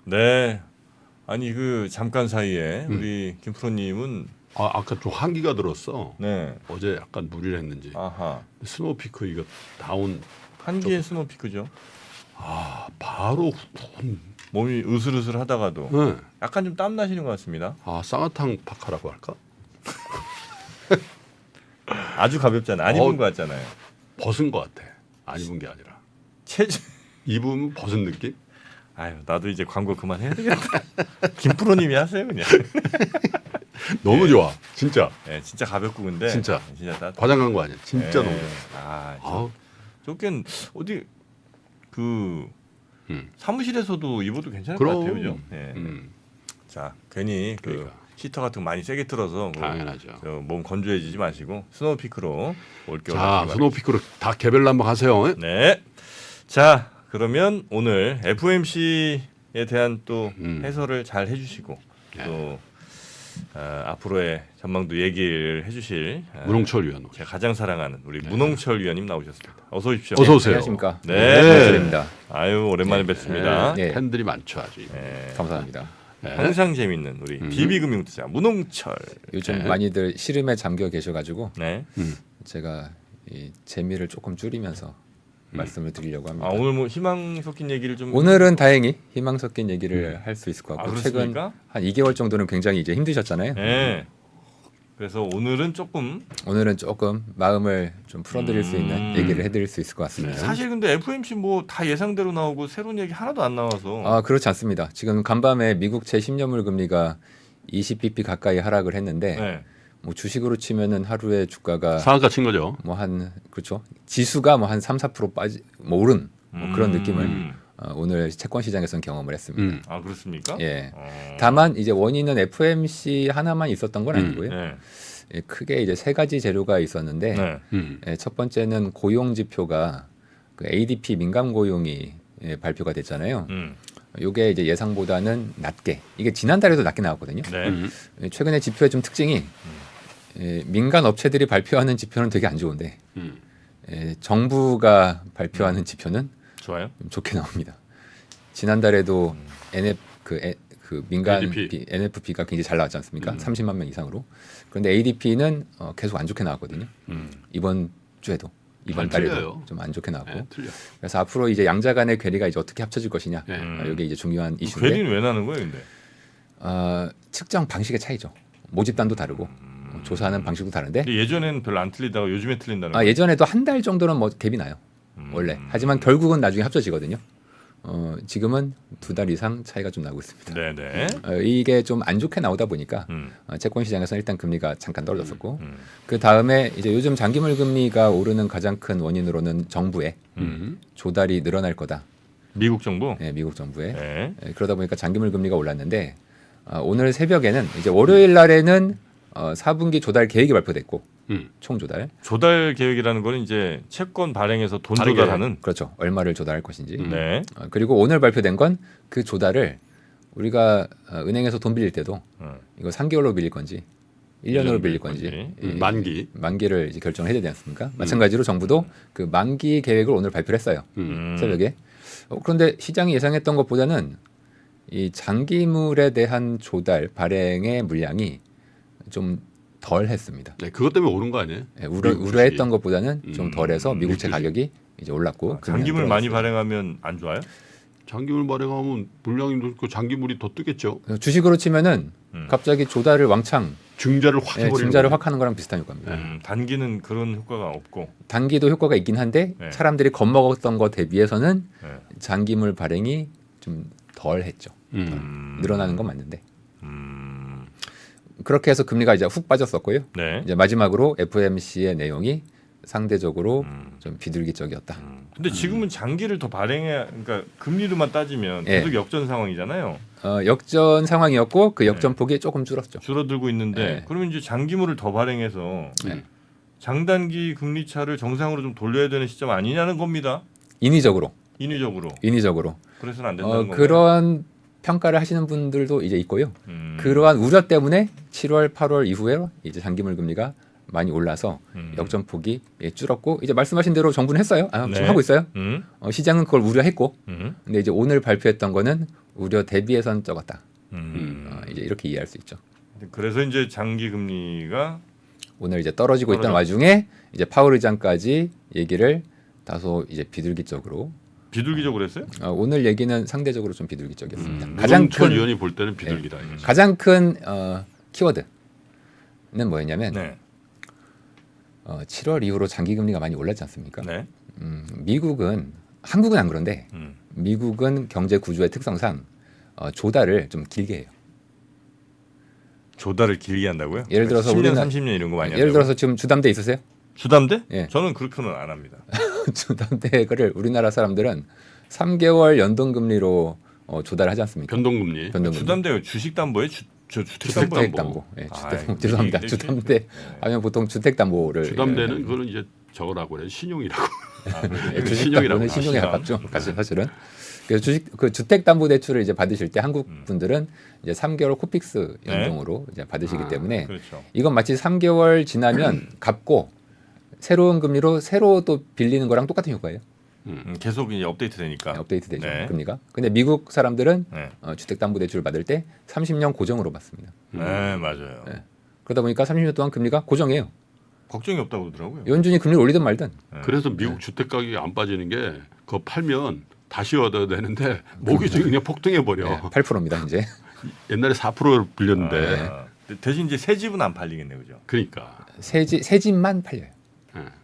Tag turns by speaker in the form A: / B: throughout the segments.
A: 네. 아니 그 잠깐 사이에 우리 김프로님은
B: 아까 좀 한기가 들었어.
A: 네.
B: 어제 약간 무리를 했는지.
A: 아하.
B: 스노우피크 이거 다운.
A: 한기의 스노피크죠.
B: 바로
A: 몸이 으슬으슬하다가도
B: 네.
A: 약간 좀 땀 나시는 것 같습니다.
B: 쌍화탕 파카라고 할까?
A: 아주 가볍잖아요. 안 입은 것 같잖아요.
B: 벗은 것 같아. 안 입은 게 아니라.
A: 체질.
B: 입으면 벗은 느낌?
A: 아유 나도 이제 광고 그만해야 되겠다. 김프로님이 하세요 그냥.
B: 너무 좋아. 진짜.
A: 네, 진짜 가볍고 근데
B: 진짜.
A: 따뜻.
B: 과장한 거 아니야. 진짜
A: 네.
B: 너무 좋아.
A: 아, 저긴 어디 그 사무실에서도 입어도 괜찮을 것
B: 그럼.
A: 같아요, 그죠? 네. 자, 괜히 그
B: 그러니까.
A: 시터 같은 거 많이 세게 틀어서
B: 당연하죠.
A: 몸 건조해지지 마시고 스노우피크로 올겨울.
B: 자, 스노우피크로 다 개별 난방 하세요.
A: 네. 자, 그러면 오늘 FOMC에 대한 또 해설을 잘 해주시고 또 앞으로의 전망도 얘기를 해주실
B: 문홍철 위원.
A: 제가 가장 사랑하는 우리 문홍철 위원님 나오셨습니다. 어서 오십시오.
B: 어서 오세요.
C: 안녕하십니까.
A: 네.
C: 문홍철입니다.
A: 아유 오랜만에 뵙습니다.
C: 네.
B: 팬들이 많죠 아주.
A: 네.
C: 감사합니다.
A: 항상 재밌는 우리 비비금융투자 문홍철.
C: 요즘 많이들 시름에 잠겨 계셔가지고
A: 네.
C: 제가 이 재미를 조금 줄이면서 말씀을 드리려고 합니다.
A: 아 오늘 뭐 희망 섞인 얘기를 좀.
C: 오늘은 다행히 희망 섞인 얘기를 할 수 있을 것 같고 최근
A: 그렇습니까?
C: 한 2개월 정도는 굉장히 이제 힘드셨잖아요.
A: 네. 그래서 오늘은 조금
C: 오늘은 조금 마음을 좀 풀어드릴 수 있는 얘기를 해드릴 수 있을 것 같습니다.
A: 사실 근데 FOMC 뭐 다 예상대로 나오고 새로운 얘기 하나도 안 나와서.
C: 아 그렇지 않습니다. 지금 간밤에 미국채 10년물 금리가 20bp 가까이 하락을 했는데
A: 네.
C: 뭐 주식으로 치면은 하루에 주가가
B: 상한가 친 거죠.
C: 뭐 한 그렇죠. 지수가 뭐 한 3-4% 빠지 뭐 오른 뭐 그런 느낌을 오늘 채권 시장에서는 경험을 했습니다.
A: 아 그렇습니까?
C: 예. 다만 이제 원인은 FOMC 하나만 있었던 건 아니고요.
A: 네.
C: 예, 크게 이제 세 가지 재료가 있었는데
A: 네.
C: 예, 첫 번째는 고용 지표가 그 ADP 민감 고용이 발표가 됐잖아요. 요게 이제 예상보다는 낮게 이게 지난달에도 낮게 나왔거든요.
A: 네.
C: 최근에 지표의 좀 특징이 민간 업체들이 발표하는 지표는 되게 안 좋은데 정부가 발표하는 지표는
A: 좋아요.
C: 좀 좋게 나옵니다. 지난달에도 그 민간
B: ADP.
C: NFP가 굉장히 잘 나왔지 않습니까? 30만 명 이상으로. 그런데 ADP는 계속 안 좋게 나왔거든요. 이번 주에도 이번 달에도
B: 틀려요.
C: 좀 안 좋게 나왔고.
B: 네, 틀려.
C: 그래서 앞으로 이제 양자 간의 괴리가 이제 어떻게 합쳐질 것이냐.
B: 네.
C: 이게 이제 중요한 이슈인데.
A: 괴리는 왜 나는 거예요, 근데?
C: 측정 방식의 차이죠. 모집단도 다르고 조사하는 방식도 다른데.
A: 근데 예전에는 별로 안 틀리다가 요즘에 틀린다는 거예요.
C: 예전에도 한 달 정도는 뭐 갭이 나요. 원래. 하지만 결국은 나중에 합쳐지거든요. 지금은 2달 이상 차이가 좀 나고 있습니다.
A: 네네.
C: 이게 좀 안 좋게 나오다 보니까 채권 시장에서는 일단 금리가 잠깐 떨어졌었고 그 다음에 이제 요즘 장기물 금리가 오르는 가장 큰 원인으로는 정부의 조달이 늘어날 거다.
A: 미국 정부.
C: 네, 미국 정부의.
A: 네.
C: 그러다 보니까 장기물 금리가 올랐는데 오늘 새벽에는 이제 월요일 날에는 4분기 조달 계획이 발표됐고 총 조달.
A: 조달 계획이라는 거는 이제 채권 발행해서 돈
B: 다르게.
A: 조달하는.
C: 그렇죠. 얼마를 조달할 것인지.
A: 네.
C: 그리고 오늘 발표된 건 그 조달을 우리가 은행에서 돈 빌릴 때도 이거 3개월로 빌릴 건지 1년으로 빌릴 건지 만기를 이제 결정을 해야 되지 않습니까? 마찬가지로 정부도 그 만기 계획을 오늘 발표를 했어요. 새벽에. 그런데 시장이 예상했던 것보다는 이 장기물에 대한 조달 발행의 물량이 좀 덜했습니다.
B: 네, 그것 때문에 오른 거 아니에요?
C: 우려했던 것보다는 좀 덜해서 미국채 가격이 이제 올랐고
A: 장기물 많이 발행하면 안 좋아요?
B: 장기물 발행하면 물량이 늘고 장기물이 더 뜨겠죠.
C: 주식으로 치면은 갑자기 조달을 왕창
B: 증자를 확 해버리는
C: 증자를
B: 거죠.
C: 확 하는 거랑 비슷한 효과입니다.
A: 단기는 그런 효과가 없고.
C: 단기도 효과가 있긴 한데
A: 네.
C: 사람들이 겁먹었던 것 대비해서는
A: 네.
C: 장기물 발행이 좀 덜했죠. 늘어나는 건 맞는데 그렇게 해서 금리가 이제 훅 빠졌었고요.
A: 네.
C: 이제 마지막으로 FOMC의 내용이 상대적으로 좀 비둘기적이었다.
A: 근데 지금은 장기를 더 발행해야, 그러니까 금리로만 따지면
C: 예.
A: 계속 역전 상황이잖아요.
C: 역전 상황이었고 그 역전폭이 조금 줄었죠.
A: 줄어들고 있는데
C: 네.
A: 그러면 이제 장기물을 더 발행해서
C: 네.
A: 장단기 금리 차를 정상으로 좀 돌려야 되는 시점 아니냐는 겁니다.
C: 인위적으로.
A: 인위적으로. 그래서는 안 된다는 건가요?
C: 그런 평가를 하시는 분들도 이제 있고요. 그러한 우려 때문에 7월, 8월 이후에 이제 장기물 금리가 많이 올라서 역전폭이 줄었고 이제 말씀하신 대로 정부는 했어요. 지금 하고 있어요. 시장은 그걸 우려했고 근데 이제 오늘 발표했던 거는 우려 대비해서는 적었다. 이제 이렇게 이해할 수 있죠.
A: 그래서 이제 장기 금리가
C: 오늘 이제 떨어지고 있던 와중에 이제 파월 의장까지 얘기를 다소 이제 비둘기적으로
A: 했어요?
C: 오늘 얘기는 상대적으로 좀 비둘기적이었습니다.
B: 노동철 의원이 볼 때는 비둘기다. 이거죠.
C: 가장 큰 키워드는 뭐였냐면
A: 네.
C: 7월 이후로 장기 금리가 많이 올랐지 않습니까?
A: 네.
C: 미국은 한국은 안 그런데 미국은 경제 구조의 특성상 조달을 좀 길게 해요.
A: 조달을 길게 한다고요?
C: 예를 들어서
A: 10년,
C: 우리는
A: 30년 이런 거 많이
C: 예를
A: 한다고요?
C: 들어서 지금 주담대 있으세요?
A: 주담대?
C: 예.
A: 저는 그렇게는 안 합니다.
C: 주담대를 우리나라 사람들은 3개월 연동금리로 조달하지 않습니까?
B: 변동금리.
A: 주담대가 주식담보에 주택담보.
C: 주택담보. 죄송합니다. 주담대 하면 보통 주택담보를
B: 주담대는 그거는 이제 저거라고 그래. 신용이라고.
C: 주식담보는 신용에 가깝죠. 사실은. 그래서 주택담보대출을 이제 받으실 때 한국 분들은 이제 3개월 코픽스 연동으로 이제 받으시기 때문에
A: 그렇죠.
C: 이건 마치 3개월 지나면 갚고 새로운 금리로 새로 또 빌리는 거랑 똑같은 효과예요.
A: 계속 이제 업데이트 되니까.
C: 업데이트 되죠.
A: 네.
C: 금리가. 근데 미국 사람들은
A: 네.
C: 주택담보대출을 받을 때 30년 고정으로 받습니다.
A: 네, 맞아요.
C: 네. 그러다 보니까 30년 동안 금리가 고정이에요.
A: 걱정이 없다고 그러더라고요.
C: 연준이 금리를 올리든 말든.
B: 그래서 미국 주택 가격이 안 빠지는 게 그거 팔면 다시 얻어야 되는데 모기지 그냥 폭등해 버려.
C: 8%입니다 이제.
B: 옛날에 4%를 빌렸는데
A: 대신 이제 새 집은 안 팔리겠네, 그죠?
B: 그러니까
C: 새 집만 팔려요.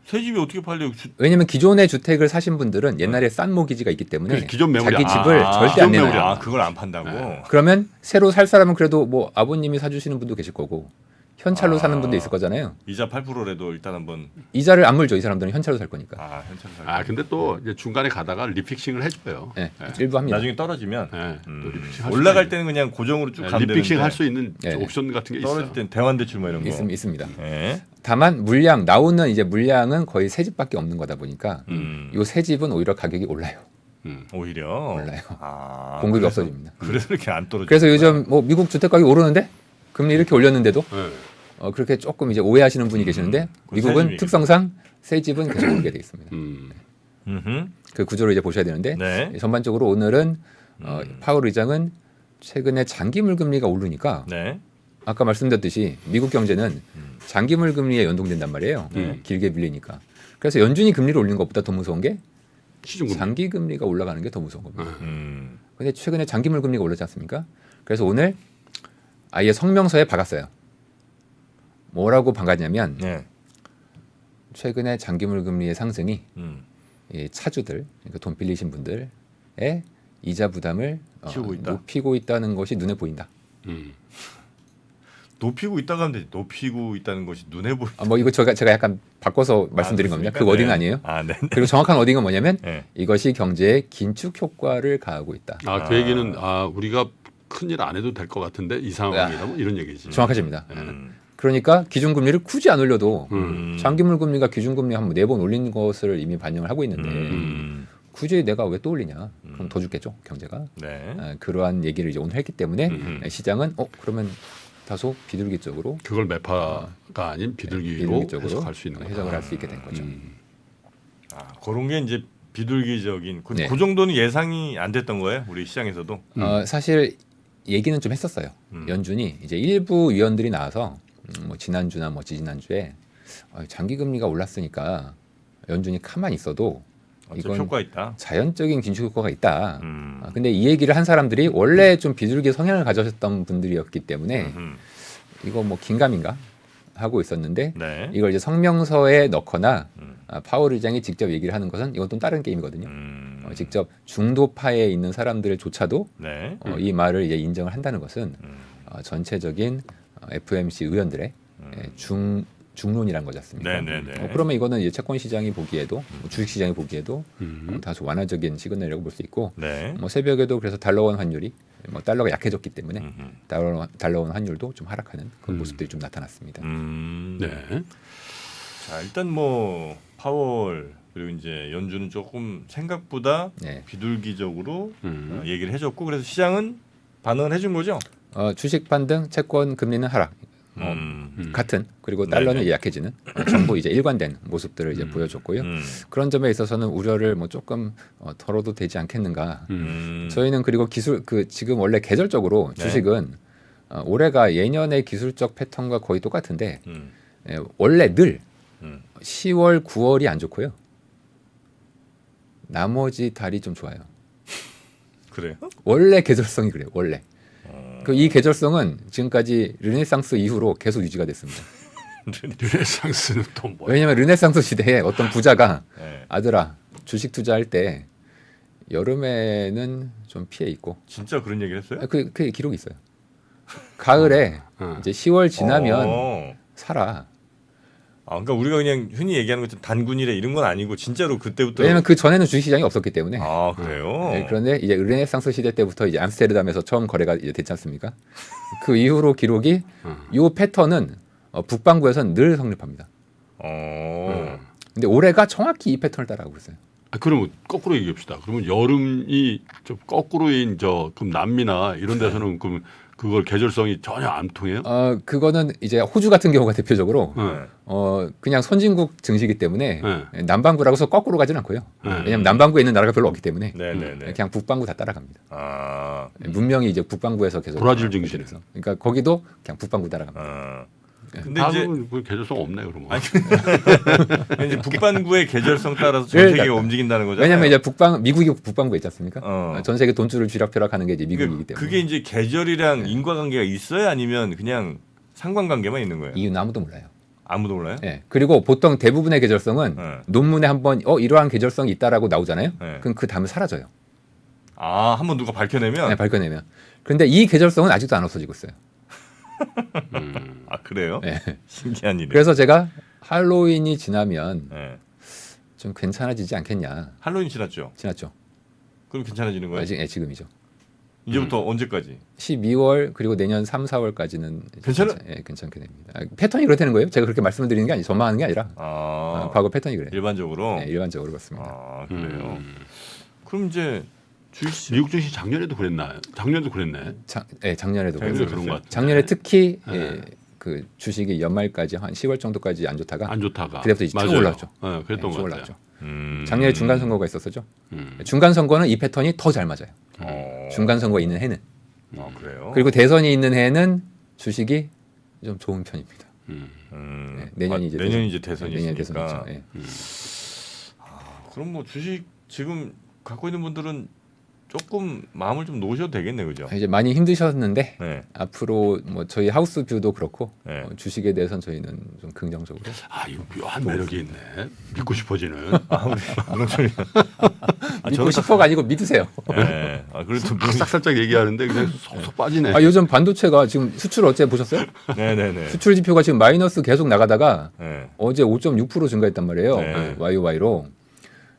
A: 새 집이 어떻게 팔려요?
C: 왜냐하면 기존의 주택을 사신 분들은 옛날에 싼 모기지가 있기 때문에
B: 그래서 기존 매물이
C: 자기 집을 절대 안 내놔요.
A: 그걸 안 판다고.
C: 그러면 새로 살 사람은 그래도 뭐 아버님이 사주시는 분도 계실 거고 현찰로 사는 분도 있을 거잖아요.
A: 이자 8%라도 일단 한번.
C: 이자를 안 물죠. 이 사람들은 현찰로 살 거니까.
A: 현찰로 살.
B: 근데 또 이제 중간에 가다가 리픽싱을 해줘요.
C: 네, 일부 합니다.
A: 나중에 떨어지면
B: 또 리픽싱
A: 올라갈 때는 그냥 고정으로 쭉 가면 되는데
B: 리픽싱 할 수 있는
C: 네.
B: 옵션 같은 게 있어요.
A: 떨어질 땐 대환대출 뭐 이런 거.
C: 있습니다.
A: 네.
C: 다만 나오는 이제 물량은 거의 새 집밖에 없는 거다 보니까 이 새 집은 오히려 가격이 올라요.
A: 오히려
C: 올라요.
A: 그래서,
C: 공급이 없어집니다.
A: 그래서 이렇게 안 떨어져.
C: 그래서 요즘 뭐 미국 주택 가격이 오르는데 금리 이렇게 올렸는데도
B: 네.
C: 그렇게 조금 이제 오해하시는 분이 계시는데 미국은 특성상 새 집은 계속 오르게 돼 있습니다. 그 구조를 이제 보셔야 되는데
A: 네.
C: 전반적으로 오늘은 파월 의장은 최근에 장기물 금리가 오르니까
A: 네.
C: 아까 말씀드렸듯이 미국 경제는 장기물 금리에 연동된단 말이에요. 길게 빌리니까. 그래서 연준이 금리를 올리는 것보다 더 무서운 게
B: 시중금리.
C: 장기 금리가 올라가는 게 더 무서운 겁니다.
A: 음.
C: 근데 최근에 장기물 금리가 올랐지 않습니까? 그래서 오늘 아예 성명서에 박았어요. 뭐라고 박았냐면
A: 네.
C: 최근에 장기물 금리의 상승이 이 차주들, 그러니까 돈 빌리신 분들의 이자 부담을 높이고 있다는 것이 눈에 보인다.
A: 높이고 있다고 하면 되지. 높이고 있다는 것이 눈에 보이.
C: 뭐 이거 제가 약간 바꿔서 말씀드린 겁니다. 그 워딩은 아니에요.
A: 네.
C: 그리고 정확한 워딩은 뭐냐면
A: 네.
C: 이것이 경제에 긴축 효과를 가하고 있다.
B: 그 얘기는 우리가 큰일 안 해도 될 것 같은데 이 상황이라면 이런 얘기지.
C: 정확하십니다. 그러니까 기준금리를 굳이 안 올려도 장기물 금리가 기준금리 한 4번 올린 것을 이미 반영을 하고 있는데 굳이 내가 왜 또 올리냐? 그럼 더 죽겠죠 경제가.
A: 네.
C: 그러한 얘기를 이제 오늘 했기 때문에 시장은 그러면 다소 비둘기적으로
B: 그걸 매파가 아닌 비둘기로 해석할 수 있는
C: 해석을 할 수 있게 된 거죠.
A: 그런 게 이제 비둘기적인 그
C: 네.
A: 정도는 예상이 안 됐던 거예요, 우리 시장에서도.
C: 사실 얘기는 좀 했었어요. 연준이 이제 일부 위원들이 나와서 뭐 지난주나 뭐 지지난주에 장기 금리가 올랐으니까 연준이 가만히 있어도 이건
A: 효과 있다.
C: 자연적인 긴축 효과가 있다. 근데 이 얘기를 한 사람들이 원래 좀 비둘기 성향을 가졌던 분들이었기 때문에 이거 뭐 긴가민가 하고 있었는데
A: 네.
C: 이걸 이제 성명서에 넣거나 파월 의장이 직접 얘기를 하는 것은 이건 또 다른 게임이거든요. 직접 중도파에 있는 사람들조차도
A: 네.
C: 이 말을 이제 인정을 한다는 것은 전체적인 FOMC 의원들의 중론이란 거지 않습니까?
A: 네네네.
C: 그러면 이거는 이제 채권 시장이 보기에도 주식 시장이 보기에도 다소 완화적인 시그널이라고 볼 수 있고
A: 네.
C: 뭐 새벽에도 그래서 달러원 환율이 뭐 달러가 약해졌기 때문에 달러원 환율도 좀 하락하는 그런 모습들이 좀 나타났습니다.
B: 네.
A: 자, 일단 뭐 파월 그리고 이제 연준은 조금 생각보다 비둘기적으로 얘기를 해줬고 그래서 시장은 반응을 해준 거죠.
C: 주식 반등, 채권 금리는 하락. 같은 그리고 달러는
A: 네네.
C: 약해지는 전부 이제 일관된 모습들을 이제 보여줬고요. 그런 점에 있어서는 우려를 뭐 조금 덜어도 되지 않겠는가. 저희는 그리고 기술 지금 원래 계절적으로
A: 네.
C: 주식은 올해가 예년의 기술적 패턴과 거의 똑같은데 원래 늘 10월, 9월이 안 좋고요. 나머지 달이 좀 좋아요.
A: 그래요?
C: 원래 계절성이 그래요. 원래. 이 계절성은 지금까지 르네상스 이후로 계속 유지가 됐습니다.
B: 르네상스는 또 뭐야?
C: 왜냐하면 르네상스 시대에 어떤 부자가
A: 네.
C: 아들아 주식 투자할 때 여름에는 좀 피해 있고
A: 진짜 그런 얘기를 했어요?
C: 그 기록이 있어요. 가을에 이제 10월 지나면
A: 어.
C: 살아.
A: 그러니까 우리가 그냥 흔히 얘기하는 것처럼 단군이래 이런 건 아니고 진짜로 그때부터.
C: 왜냐하면 그 전에는 주식시장이 없었기 때문에.
A: 그래요?
C: 네, 그런데 이제 르네상스 시대 때부터 이제 암스테르담에서 처음 거래가 이제 됐지 않습니까? 그 이후로 기록이 이 패턴은 북반구에서는 늘 성립합니다. 근데 올해가 정확히 이 패턴을 따라가고 있어요.
B: 그러면 거꾸로 얘기합시다. 그러면 여름이 좀 거꾸로인 그럼 남미나 이런 데서는 그럼 그걸 계절성이 전혀 안 통해요?
C: 그거는 이제 호주 같은 경우가 대표적으로 그냥 선진국 증시이기 때문에 남반구라고 해서 거꾸로 가진 않고요. 왜냐하면 남반구에 있는 나라가 별로 없기 때문에 그냥 북반구 다 따라갑니다. 문명이 이제 북반구에서 계속
B: 브라질 증시에서.
C: 그러니까 거기도 그냥 북반구 따라갑니다.
A: 근데
B: 다
A: 이제
B: 그 계절성 없네 그러면.
A: 이제 북반구의 계절성 따라서 전 세계가 움직인다는 거잖아요.
C: 왜냐하면 이제 미국이 북반구에 있지 않습니까? 전 세계 돈줄을 쥐락펴락하는 게 이제 미국이기 때문에.
A: 그게 이제 계절이랑 인과관계가 있어요, 아니면 그냥 상관관계만 있는 거예요?
C: 이유는 아무도 몰라요.
A: 아무도 몰라요?
C: 네. 그리고 보통 대부분의 계절성은 논문에 한번 이러한 계절성이 있다라고 나오잖아요. 그럼 그 다음에 사라져요.
A: 한번 누가 밝혀내면?
C: 네, 밝혀내면. 그런데 이 계절성은 아직도 안 없어지고 있어요.
A: 그래요?
C: 네.
A: 신기한 일이에요.
C: 그래서 제가 할로윈이 지나면
A: 네.
C: 좀 괜찮아지지 않겠냐.
A: 할로윈 지났죠?
C: 지났죠.
A: 그럼 괜찮아지는 거예요?
C: 지금이죠.
A: 이제부터 언제까지?
C: 12월 그리고 내년 3, 4월까지는
A: 괜찮아?
C: 괜찮게 됩니다. 패턴이 그렇다는 거예요. 제가 그렇게 말씀을 드리는 게 아니고 저만 하는 게 아니라 과거 패턴이 그래요.
A: 일반적으로?
C: 네, 일반적으로 그렇습니다.
A: 그래요. 그럼 이제
B: 미국 증시 작년에도 그랬나요? 작년에도 그랬네.
C: 작년에도
A: 작년에
C: 그랬어요.
B: 그런 것 같아요.
C: 작년에 특히 그 주식이 연말까지 한 10월 정도까지 안 좋다가 그때부터 이제 쭉 올라왔죠.
B: 네, 그랬던 것 같아요.
C: 올랐죠. 작년에 중간 선거가 있었었죠.
B: 음.
C: 중간 선거는 이 패턴이 더 잘 맞아요. 중간 선거 있는 해는.
A: 그래요?
C: 그리고 대선이 있는 해는 주식이 좀 좋은 편입니다. 내년이 이제
A: 내년이 이제 대선이
C: 내년
A: 있으니까.
C: 대선이죠. 예.
A: 그럼 뭐 주식 지금 갖고 있는 분들은 조금 마음을 좀 놓으셔도 되겠네, 그죠?
C: 이제 많이 힘드셨는데
A: 네.
C: 앞으로 뭐 저희 하우스 뷰도 그렇고
A: 네.
C: 주식에 대해서는 저희는 좀 긍정적으로.
B: 이거 묘한 매력이 있네. 믿고 싶어지는.
A: 문홍철이.
C: 믿고 싶어가 아니고 믿으세요.
A: 네. 그래도
B: 살짝 얘기하는데 그냥 속속 빠지네.
C: 요즘 반도체가 지금 수출 어째 보셨어요?
A: 네네네.
C: 수출 지표가 지금 마이너스 계속 나가다가
A: 네.
C: 어제 5.6% 증가했단 말이에요.
A: 네.
C: YOY로.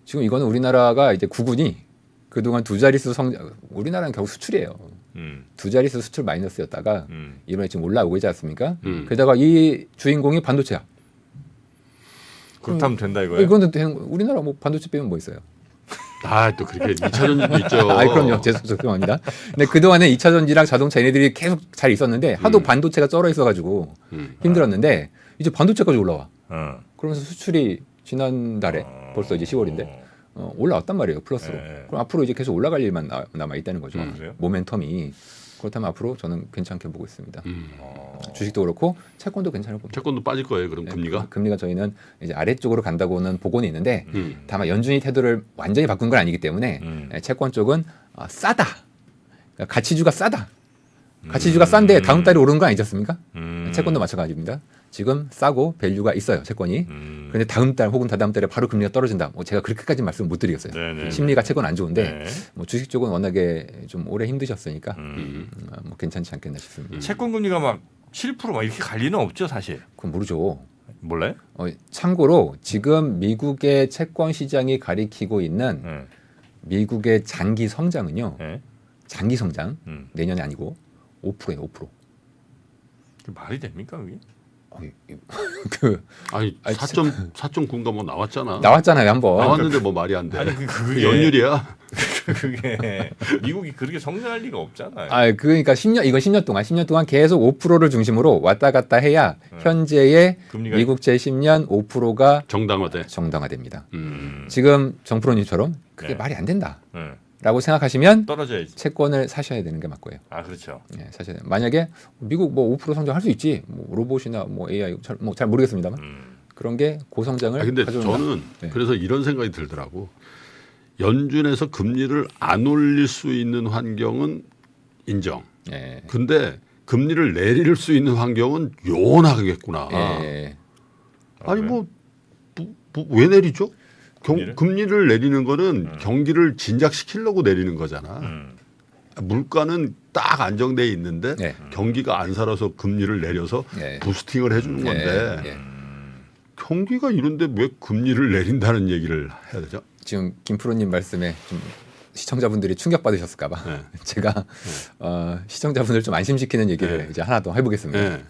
C: 지금 이거는 우리나라가 이제 구군이 그동안 두 자릿수 성장, 우리나라는 결국 수출이에요. 두 자릿수 수출 마이너스였다가 이번에 지금 올라오고 있지 않습니까? 게다가 이 주인공이 반도체야.
A: 그렇다면 된다 이거예요?
C: 이거는 우리나라 뭐 반도체 빼면 뭐 있어요?
B: 또 그렇게 2차 전지도 있죠.
C: 그럼요. 죄송합니다. 근데 그동안에 2차 전지랑 자동차 얘네들이 계속 잘 있었는데 하도 반도체가 쩔어 있어가지고 힘들었는데 이제 반도체까지 올라와. 그러면서 수출이 지난달에 벌써 이제 10월인데 올라왔단 말이에요. 플러스로.
A: 네.
C: 그럼 앞으로 이제 계속 올라갈 일만 남아 있다는 거죠.
A: 그래요?
C: 모멘텀이. 그렇다면 앞으로 저는 괜찮게 보고 있습니다. 주식도 그렇고 채권도 괜찮을 겁니다.
B: 채권도 빠질 거예요. 그럼 금리가?
C: 금리가 저희는 이제 아래쪽으로 간다고는 보고는 있는데 다만 연준이 태도를 완전히 바꾼 건 아니기 때문에 채권 쪽은 싸다. 그러니까 가치주가 싸다. 가치주가 싼데 다음 달에 오르는 거 아니지 않습니까? 채권도 마찬가지입니다. 지금 싸고 밸류가 있어요. 채권이. 그런데 다음 달 혹은 다다음 달에 바로 금리가 떨어진다. 제가 그렇게까지 말씀 못 드리겠어요.
A: 네네.
C: 심리가 채권 안 좋은데
A: 네.
C: 주식 쪽은 워낙에 좀 오래 힘드셨으니까 괜찮지 않겠나 싶습니다.
A: 채권 금리가 막 7% 막 이렇게 갈 리는 없죠, 사실.
C: 그건 모르죠.
A: 몰라요?
C: 참고로 지금 미국의 채권 시장이 가리키고 있는
A: 네.
C: 미국의 장기 성장은요.
A: 네. 장기
C: 성장 내년이 아니고 5%예요. 5%.
A: 말이 됩니까 그게?
B: 4.9인가 뭐 나왔잖아.
C: 나왔잖아요, 한번.
B: 나왔는데 뭐 말이 안 돼.
A: 그게
B: 연율이야.
A: 그게 미국이 그렇게 성장할 리가 없잖아요.
C: 아, 그러니까 10년 동안 계속 5%를 중심으로 왔다 갔다 해야 현재의
A: 금리가
C: 미국제 10년 5%가
B: 정당화돼.
C: 정당화됩니다. 지금 정프로님처럼 그게
A: 네.
C: 말이 안 된다라고
A: 네.
C: 생각하시면
A: 떨어져야지.
C: 채권을 사셔야 되는 게 맞고요.
A: 아 그렇죠.
C: 예, 사셔야 돼요. 만약에 미국 뭐 5% 성장할 수 있지, 뭐 로봇이나 뭐 AI 잘 모르겠습니다만 그런 게 고성장을
B: 근데
C: 가져온다.
B: 저는
C: 네.
B: 그래서 이런 생각이 들더라고. 연준에서 금리를 안 올릴 수 있는 환경은 인정.
C: 예.
B: 근데 금리를 내릴 수 있는 환경은 요원하겠구나.
C: 예.
B: 아니
A: 그래요?
B: 왜 내리죠?
A: 금리를?
B: 금리를 내리는 거는 경기를 진작시키려고 내리는 거잖아. 물가는 딱 안정돼 있는데
C: 네.
B: 경기가 안 살아서 금리를 내려서
C: 네.
B: 부스팅을 해주는 건데
C: 예.
B: 경기가 이런데 왜 금리를 내린다는 얘기를 해야 되죠?
C: 지금 김프로님 말씀에 좀 시청자분들이 충격받으셨을까봐
B: 네.
C: 제가 시청자분들 좀 안심시키는 얘기를
B: 네.
C: 이제 하나 더 해보겠습니다.
B: 네.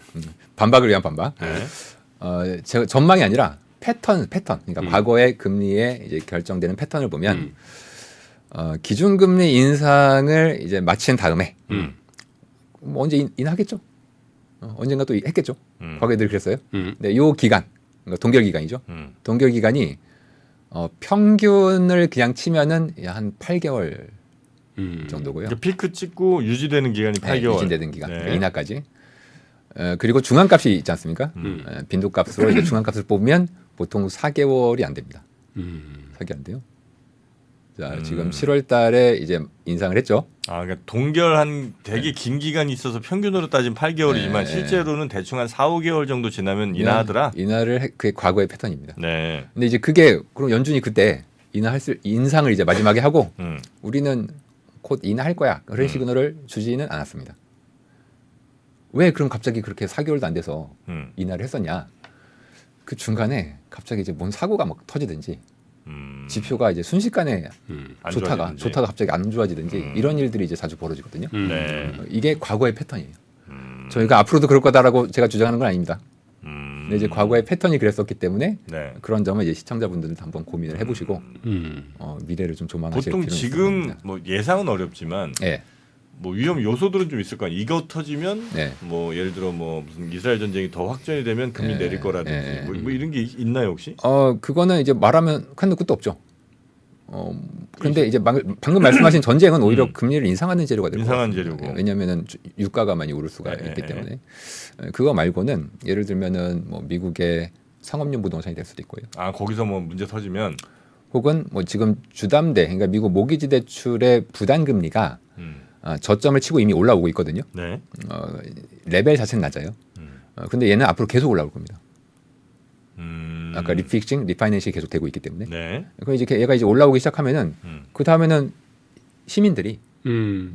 C: 반박을 위한 반박.
B: 네.
C: 제가 전망이 아니라 패턴. 그러니까 과거의 금리에 이제 결정되는 패턴을 보면 기준금리 인상을 이제 마친 다음에 뭐 언제 인하겠죠? 언젠가 또 했겠죠? 과거에 늘 그랬어요. 네, 요 기간, 그러니까 동결 기간이죠. 동결 기간이 평균을 그냥 치면은 한 8개월 정도고요.
A: 그러니까 피크 찍고 유지되는 기간이 8개월.
C: 유지되는 기간,
A: 네.
C: 그러니까 인하까지. 그리고 중앙값이 있지 않습니까? 빈도값으로 이제 중앙값을 뽑으면 보통 4개월이 안 됩니다. 4개월 안 돼요. 자, 지금 7월달에 이제 인상을 했죠.
A: 아, 그러니까 동결한 되게 긴 기간이 있어서 평균으로 따지면 8개월이지만
C: 네.
A: 실제로는 대충 한 4, 5개월 정도 지나면 인하하더라.
C: 인하를 그게 과거의 패턴입니다.
A: 네.
C: 근데 이제 그게 그럼 연준이 그때 인상을 이제 마지막에 하고 우리는 곧 인하할 거야. 그런 시그널을 주지는 않았습니다. 왜 그럼 갑자기 그렇게 4개월도 안 돼서 인하를 했었냐? 그 중간에 갑자기 이제 뭔 사고가 막 터지든지 지표가 이제 순식간에
A: 안
C: 좋다가
A: 좋아지든지.
C: 갑자기 안 좋아지든지 이런 일들이 이제 자주 벌어지거든요.
A: 네.
C: 이게 과거의 패턴이에요. 저희가 앞으로도 그럴 거다라고 제가 주장하는 건 아닙니다. 근데 이제 과거의 패턴이 그랬었기 때문에
A: 네.
C: 그런 점을 이제 시청자분들도 한번 고민을 해보시고 미래를 좀 조망하실
A: 보통
C: 필요는
A: 지금
C: 있습니다.
A: 뭐 예상은 어렵지만
C: 예,
A: 뭐 위험 요소들은 좀 있을 거 아니에요. 이거 터지면
C: 네.
A: 뭐 예를 들어 뭐 무슨 이스라엘 전쟁이 더 확전이 되면 금리
C: 네.
A: 내릴 거라든지
C: 네.
A: 뭐 이런 게 있나요 혹시?
C: 그거는 이제 말하면 한도 끝도 없죠. 그런데 이제 방금 말씀하신 전쟁은 오히려 금리를 인상하는 재료가 될 것
A: 인상하는
C: 같습니다.
A: 재료고.
C: 왜냐하면은 유가가 많이 오를 수가
A: 네,
C: 있기
A: 네,
C: 때문에 그거 말고는 예를 들면은 뭐 미국의 상업용 부동산이 될 수도 있고요.
A: 아 거기서 뭐 문제 터지면
C: 혹은 뭐 지금 주담대, 그러니까 미국 모기지 대출의 부담 금리가 저점을 치고 이미 올라오고 있거든요.
A: 네.
C: 레벨 자체는 낮아요. 근데 얘는 앞으로 계속 올라올 겁니다. 아까 리픽싱, 리파이낸싱이 계속 되고 있기 때문에.
A: 네.
C: 그럼 이제 얘가 이제 올라오기 시작하면은 그 다음에는 시민들이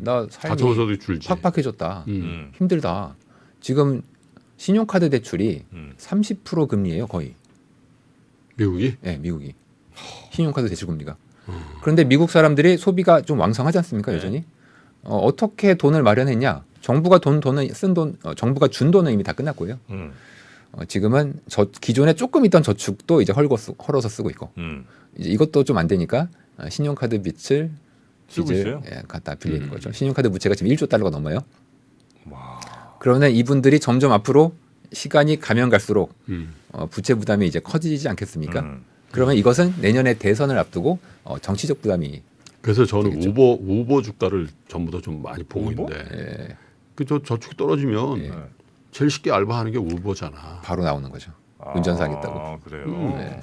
C: 나 삶이
B: 가처분서도 줄지.
C: 팍팍해졌다,
A: 음.
C: 힘들다. 지금 신용카드 대출이
A: 음.
C: 30% 금리예요, 거의.
B: 미국이?
C: 네, 미국이 신용카드 대출 금리가. 그런데 미국 사람들이 소비가 좀 왕성하지 않습니까,
A: 네.
C: 여전히? 어떻게 돈을 마련했냐? 정부가 정부가 준 돈은 이미 다 끝났고요. 지금은 기존에 조금 있던 저축도 이제 헐어서 쓰고 있고, 이제 이것도 좀 안 되니까 신용카드 빚을
A: 쓰고 있어요?
C: 예, 갖다 빌리는 거죠. 신용카드 부채가 지금 1조 달러가 넘어요. 그러면 이분들이 점점 앞으로 시간이 가면 갈수록 부채 부담이 이제 커지지 않겠습니까? 그러면 이것은 내년에 대선을 앞두고 정치적 부담이
B: 그래서 저는
C: 되겠죠.
B: 우버 주가를 전부 다 좀 많이 보고
A: 우버?
B: 있는데
C: 예,
B: 그 저축 떨어지면
C: 예.
B: 제일 쉽게 알바하는 게 우버잖아.
C: 바로 나오는 거죠. 운전사 하겠다고.
A: 아, 그래요.
C: 네.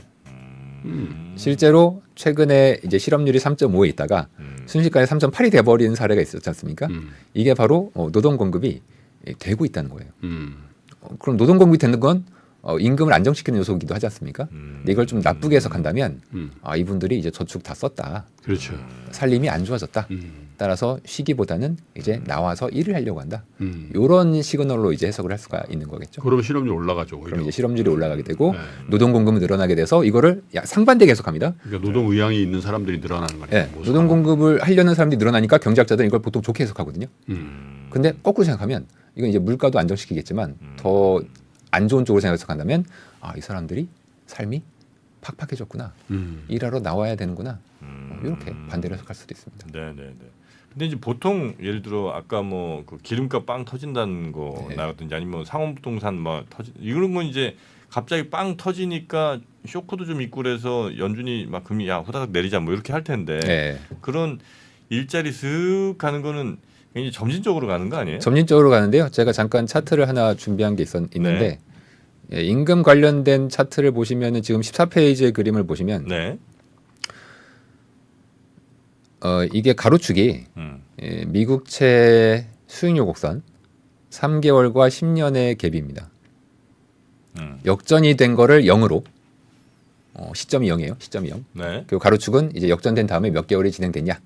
C: 실제로 최근에 이제 실업률이 3.5에 있다가 순식간에 3.8이 돼버리는 사례가 있었지 않습니까? 이게 바로 노동 공급이 되고 있다는 거예요. 그럼 노동 공급이 되는 건 임금을 안정시키는 요소이기도 하지 않습니까? 근데 이걸 좀 나쁘게 해석한다면 이분들이 이제 저축 다 썼다.
B: 그렇죠.
C: 살림이 안 좋아졌다. 따라서 쉬기보다는 이제 나와서 일을 하려고 한다.
B: 음.
C: 이런 시그널로 이제 해석을 할 수가 있는 거겠죠.
B: 그러면 실업률 올라가죠. 오히려.
C: 그럼 이제 실업률이 올라가게 되고
B: 네.
C: 노동 공급은 늘어나게 돼서 이거를 상반되게 해석합니다.
B: 그러니까 노동 의향이 있는 사람들이 늘어나는 거니까.
C: 예, 노동 공급을 하려는 사람들이 늘어나니까 경제학자들은 이걸 보통 좋게 해석하거든요. 근데 거꾸로 생각하면 이건 이제 물가도 안정시키겠지만 더 안 좋은 쪽으로 생각한다면 이 사람들이 삶이 팍팍해졌구나. 일하러 나와야 되는구나. 이렇게 반대로 해석할 수도 있습니다.
A: 네네네. 근데 이제 보통 예를 들어 아까 뭐 그 기름값 빵 터진다는 거
C: 네.
A: 나갔든지 아니면 상업부동산 뭐 터지 이런 건 이제 갑자기 빵 터지니까 쇼크도 좀 있고 그래서 연준이 막 금리 야 후다닥 내리자 뭐 이렇게 할 텐데
C: 네.
A: 그런 일자리 슥 가는 거는 굉장히 점진적으로 가는 거 아니에요?
C: 점진적으로 가는데요. 제가 잠깐 차트를 하나 준비한 게 있는데
A: 네.
C: 예, 임금 관련된 차트를 보시면은 지금 14페이지의 그림을 보시면
A: 네.
C: 이게 가로축이 예, 미국채 수익률 곡선 3개월과 10년의 갭입니다. 역전이 된 거를 0으로 시점이 0이에요. 시점이 0.
A: 네.
C: 그리고 가로축은 이제 역전된 다음에 몇 개월이 진행됐냐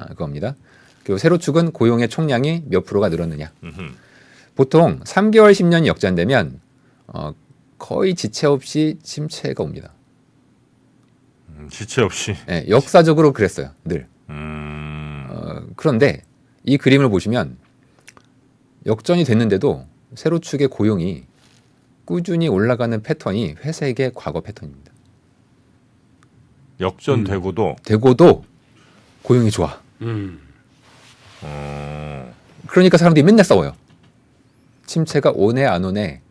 C: 그겁니다. 그리고 세로축은 고용의 총량이 몇 프로가 늘었느냐. 보통 3개월 10년이 역전되면 거의 지체 없이 침체가 옵니다.
A: 지체 없이.
C: 네, 역사적으로 그랬어요. 늘. 그런데 이 그림을 보시면 역전이 됐는데도 세로축의 고용이 꾸준히 올라가는 패턴이 회색의 과거 패턴입니다.
A: 역전되고도
C: 되고도 고용이 좋아. 그러니까 사람들이 맨날 싸워요. 침체가 오네 안 오네.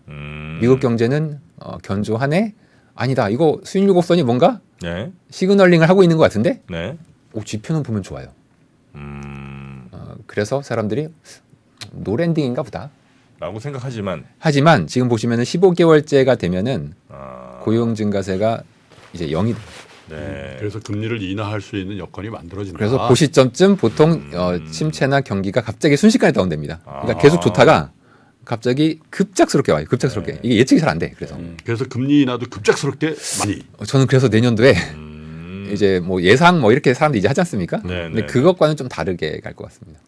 C: 미국 경제는 견조하네. 아니다. 이거 수익률 곡선이 뭔가
A: 네.
C: 시그널링을 하고 있는 것 같은데
A: 네.
C: 지표는 보면 좋아요. 그래서 사람들이 노랜딩인가 보다.
A: 라고 생각하지만
C: 하지만 지금 보시면은 15개월째가 되면은
A: 아,
C: 고용 증가세가 이제 0이 돼요.
A: 네.
B: 그래서 금리를 인하할 수 있는 여건이 만들어진다.
C: 그래서 그 시점쯤 보통 침체나 경기가 갑자기 순식간에 다운됩니다. 그러니까 계속 좋다가 갑자기 급작스럽게 와요. 급작스럽게.
A: 네.
C: 이게 예측이 잘 안 돼. 그래서
B: 그래서 금리 인하도 급작스럽게 많이.
C: 저는 그래서 내년도에 이제 뭐 예상 뭐 이렇게 사람들이 이제 하지 않습니까?
A: 네,
C: 근데
A: 네,
C: 그것과는 좀 다르게 갈 것 같습니다.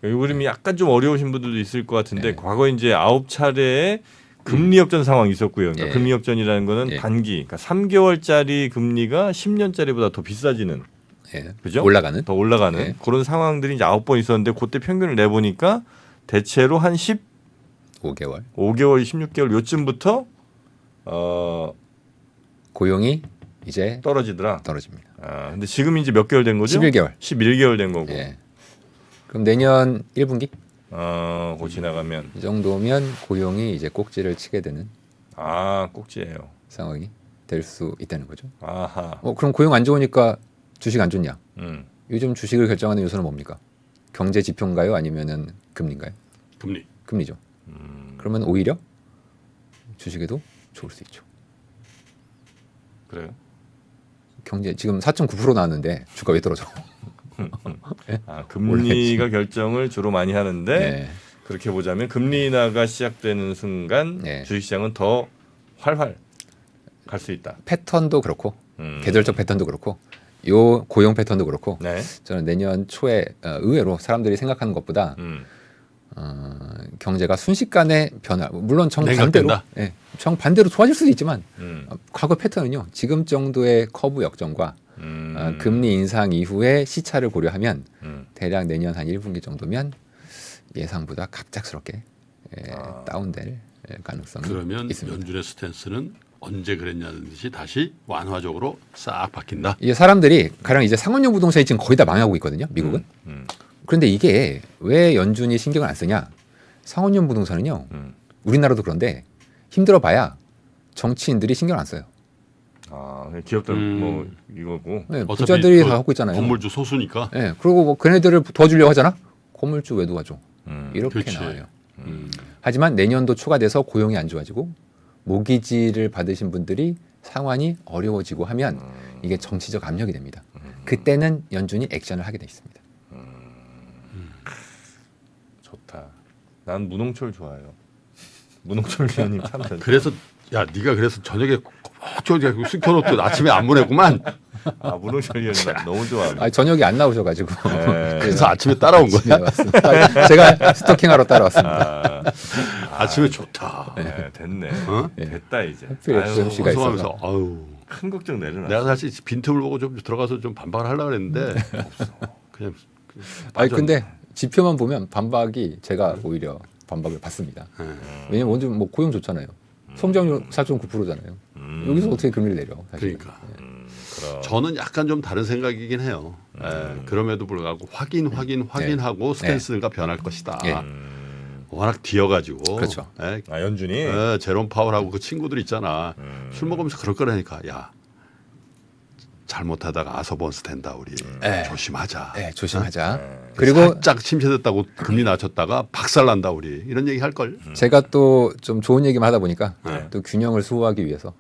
A: 이 그림이 약간 좀 어려우신 분들도 있을 것 같은데
C: 네.
A: 과거 이제 9차례의 금리 역전 상황이 있었고요. 그러니까
C: 예.
A: 금리 역전이라는 거는
C: 예.
A: 단기, 그러니까 3개월짜리 금리가 10년짜리보다 더 비싸지는,
C: 예.
A: 그죠?
C: 올라가는.
A: 더 올라가는
C: 예.
A: 그런 상황들이 이제 9번 있었는데 그때 평균을 내보니까 대체로 한
C: 5개월.
A: 15개월, 16개월 요쯤부터
C: 고용이 이제
A: 떨어지더라.
C: 떨어집니다.
A: 아, 근데 지금 이제 몇 개월 된 거죠?
C: 11개월.
A: 11개월 된 거고.
C: 예. 그럼 내년 1분기
A: 그거 지나가면
C: 이 정도면 고용이 이제 꼭지를 치게 되는
A: 꼭지예요.
C: 상황이 될 수 있다는 거죠.
A: 아하.
C: 그럼 고용 안 좋으니까 주식 안 좋냐?
A: 음.
C: 요즘 주식을 결정하는 요소는 뭡니까? 경제 지표인가요? 아니면은 금리인가요?
B: 금리.
C: 금리죠. 그러면 오히려 주식에도 좋을 수 있죠.
A: 그래요?
C: 경제 지금 4.9% 나왔는데 주가 왜 떨어져?
A: 금리가 결정을 주로 많이 하는데
C: 네.
A: 그렇게 보자면 금리 인하가 시작되는 순간
C: 네.
A: 주식시장은 더 활활 갈 수 있다.
C: 패턴도 그렇고 계절적 패턴도 그렇고 요 고용 패턴도 그렇고
A: 네.
C: 저는 내년 초에 의외로 사람들이 생각하는 것보다 경제가 순식간에 변화. 물론 정반대로
B: 냉각된다?
C: 정반대로 좋아질 수도 있지만
A: 음.
C: 과거 패턴은요. 지금 정도의 커브 역전과 금리 인상 이후의 시차를 고려하면 대략 내년 한 1분기 정도면 예상보다 갑작스럽게 다운될 가능성이
B: 그러면
C: 있습니다.
B: 연준의 스탠스는 언제 그랬냐는 듯이 다시 완화적으로 싹 바뀐다.
C: 이게 사람들이 가령 이제 상업용 부동산이 지금 거의 다 망하고 있거든요. 미국은. 그런데 이게 왜 연준이 신경을 안 쓰냐? 상업용 부동산은요. 우리나라도 그런데 힘들어봐야 정치인들이 신경 안 써요.
A: 기업들 뭐 이거고.
C: 네,
B: 어차피
C: 부자들이
B: 그
C: 다 갖고 있잖아요.
B: 건물주 소수니까.
C: 네, 그리고 뭐 걔네들을 도와주려고 하잖아. 건물주 왜 도와줘? 이렇게
B: 그렇지.
C: 나와요. 하지만 내년도 초가 돼서 고용이 안 좋아지고 모기지를 받으신 분들이 상환이 어려워지고 하면 이게 정치적 압력이 됩니다. 그때는 연준이 액션을 하게 돼 있습니다.
A: 좋다. 난 문홍철 좋아해요. 문홍철 위원님 참 좋다.
B: 그래서 야 네가 그래서 저녁에 저기 숨겨놓고 아침에 안 보내구만.
A: 문홍철 위원님 너무 좋아해요.
C: 저녁에 안 나오셔가지고
B: 그래서 아침에 따라온 거야.
C: 왔습니다. 제가 스토킹하러 따라왔습니다.
B: 아침에 좋다.
A: 됐네.
B: 어?
A: 됐다 이제.
C: 하필 FMC가 있어서.
B: 하면서 아유.
A: 큰 걱정 내려놔.
B: 내가 사실 빈틈을 보고 좀 들어가서 좀 반박을 하려고 그랬는데 없어. 그냥
C: 근데 지표만 보면 반박이 제가 오히려 반박을 받습니다. 왜냐면 먼저 뭐 고용 좋잖아요. 성장률 4.9%잖아요. 여기서 어떻게 금리를 내려? 사실은.
B: 그러니까. 저는 약간 좀 다른 생각이긴 해요. 그럼에도 불구하고 확인하고 스탠스가 변할 것이다. 워낙 뒤어가지고.
C: 그렇죠.
A: 연준이
B: 제롬 파월하고 그 친구들 있잖아. 술 먹으면서 그럴 거라니까. 야 잘못하다가 아서번스 된다 우리. 조심하자.
C: 네, 조심하자. 그리고
B: 살짝 침체됐다고 금리 낮췄다가 박살난다 우리. 이런 얘기 할 걸.
C: 제가 또 좀 좋은 얘기만 하다 보니까 또 균형을 수호하기 위해서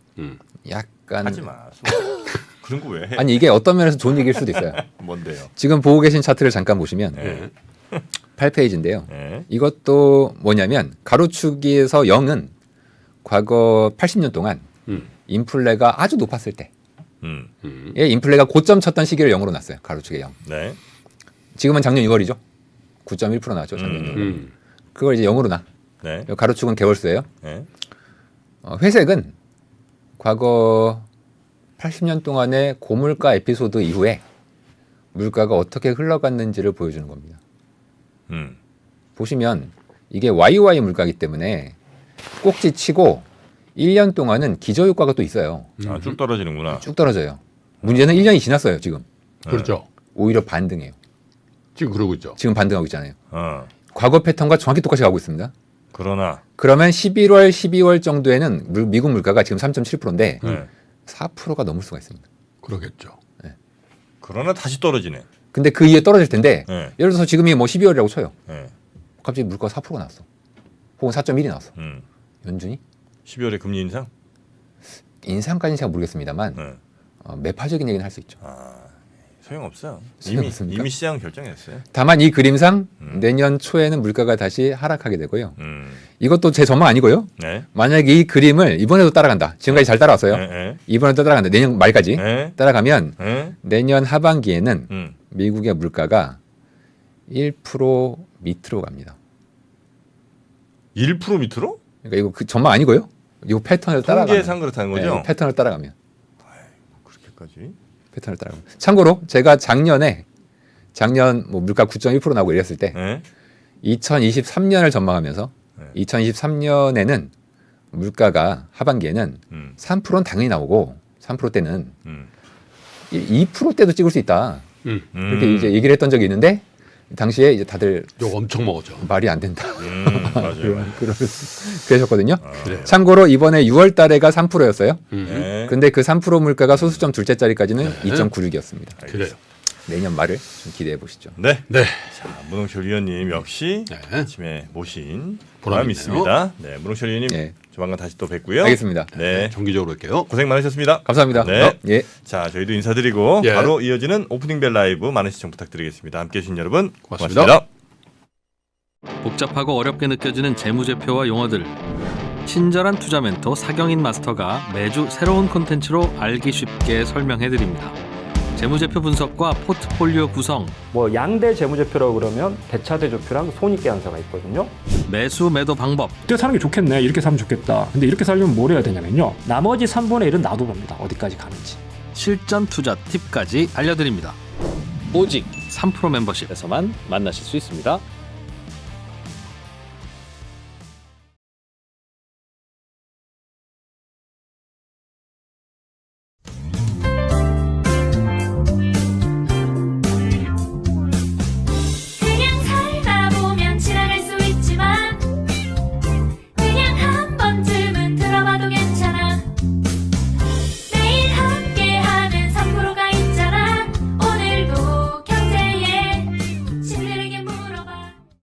C: 약간
A: 하지 마. 그런 거 왜 해?
C: 아니 이게 어떤 면에서 좋은 얘기일 수도 있어요.
A: 뭔데요?
C: 지금 보고 계신 차트를 잠깐 보시면
A: 네.
C: 8페이지인데요.
A: 네.
C: 이것도 뭐냐면 가로축에서 0은 과거 80년 동안 인플레가 아주 높았을 때 인플레가 고점 쳤던 시기를 0으로 놨어요. 가로축에 0.
A: 네.
C: 지금은 작년 6월이죠. 9.1% 나왔죠. 작년 6월. 그걸 이제 0으로 놔.
A: 네.
C: 가로축은 개월수예요.
A: 네.
C: 회색은 과거 80년 동안의 고물가 에피소드 이후에 물가가 어떻게 흘러갔는지를 보여주는 겁니다. 보시면 이게 YY 물가이기 때문에 꼭지 치고 1년 동안은 기저효과가 또 있어요.
A: 쭉 떨어지는구나.
C: 쭉 떨어져요. 문제는 1년이 지났어요. 지금.
B: 그렇죠.
C: 오히려 반등해요.
B: 지금 그러고 있죠.
C: 지금 반등하고 있잖아요.
A: 과거
C: 패턴과 정확히 똑같이 가고 있습니다.
A: 그러나
C: 그러면 11월, 12월 정도에는 미국 물가가 지금 3.7%인데 4%가 넘을 수가 있습니다.
B: 그러겠죠.
A: 그러나 다시 떨어지네.
C: 근데 그 이후에 떨어질 텐데
A: 네.
C: 예를 들어서 지금이 뭐 12월이라고 쳐요.
A: 네.
C: 갑자기 물가가 4%가 나왔어. 혹은 4.1이 나왔어. 연준이
A: 12월에 금리 인상?
C: 인상까지는 잘 모르겠습니다만 매파적인 얘기는 할 수 있죠.
A: 소용없어요.
C: 소용없습니까?
A: 이미 시장 결정했어요.
C: 다만 이 그림상 내년 초에는 물가가 다시 하락하게 되고요. 이것도 제 전망 아니고요.
A: 네.
C: 만약에 이 그림을 이번에도 따라간다. 지금까지 잘 따라왔어요.
A: 네.
C: 이번에도 따라간다. 내년 말까지
A: 네.
C: 따라가면
A: 네.
C: 내년 하반기에는
A: 음.
C: 미국의 물가가 1% 밑으로 갑니다.
A: 1% 밑으로?
C: 그러니까 이거 그 전망 아니고요. 이거 패턴을 따라가면
A: 통계상 그렇다는 거죠?
C: 네, 패턴을 따라가면
A: 그렇게까지?
C: 패턴을 따라가면. 참고로 제가 작년 뭐 물가 9.1% 나오고 이랬을 때
A: 네.
C: 2023년을 전망하면서 2023년에는 물가가 하반기에는 3%는 당연히 나오고 3%대는 2%대도 찍을 수 있다. 이렇게 이제 얘기를 했던 적이 있는데 당시에 이제 다들
B: 욕 엄청 먹었죠.
C: 말이 안 된다.
A: 맞아요.
C: 그러셨거든요.
B: 그래요.
C: 참고로 이번에 6월 달에가 3%였어요.
A: 네.
C: 근데 그 3% 물가가 소수점 둘째 자리까지는 2.96이었습니다.
B: 그래요.
C: 내년 말을 좀 기대해 보시죠.
A: 네.
B: 네.
A: 자, 문홍철 위원님 역시
B: 네.
A: 아침에 모신
B: 보람
A: 보람 있습니다. 네, 문홍철 위원님
C: 네.
A: 조만간 다시 또 뵙고요.
C: 알겠습니다.
A: 네.
B: 정기적으로 할게요.
A: 고생 많으셨습니다.
C: 감사합니다.
A: 네.
C: 예.
A: 자, 저희도 인사드리고
B: 예.
A: 바로 이어지는 오프닝 벨 라이브 많은 시청 부탁드리겠습니다. 함께해 주신 여러분
B: 고맙습니다.
A: 고맙습니다.
D: 복잡하고 어렵게 느껴지는 재무제표와 용어들, 친절한 투자 멘토 사경인 마스터가 매주 새로운 콘텐츠로 알기 쉽게 설명해드립니다. 재무제표 분석과 포트폴리오 구성,
E: 뭐 양대 재무제표라고 그러면 대차대조표랑 손익계산서가 있거든요.
D: 매수 매도 방법,
F: 이렇게 사는 게 좋겠네. 이렇게 살면 좋겠다. 근데 이렇게 살려면 뭘 해야 되냐면요. 나머지 3분의 1은 놔둬봅니다. 어디까지 가는지.
D: 실전 투자 팁까지 알려드립니다. 오직 3프로 멤버십에서만 만나실 수 있습니다.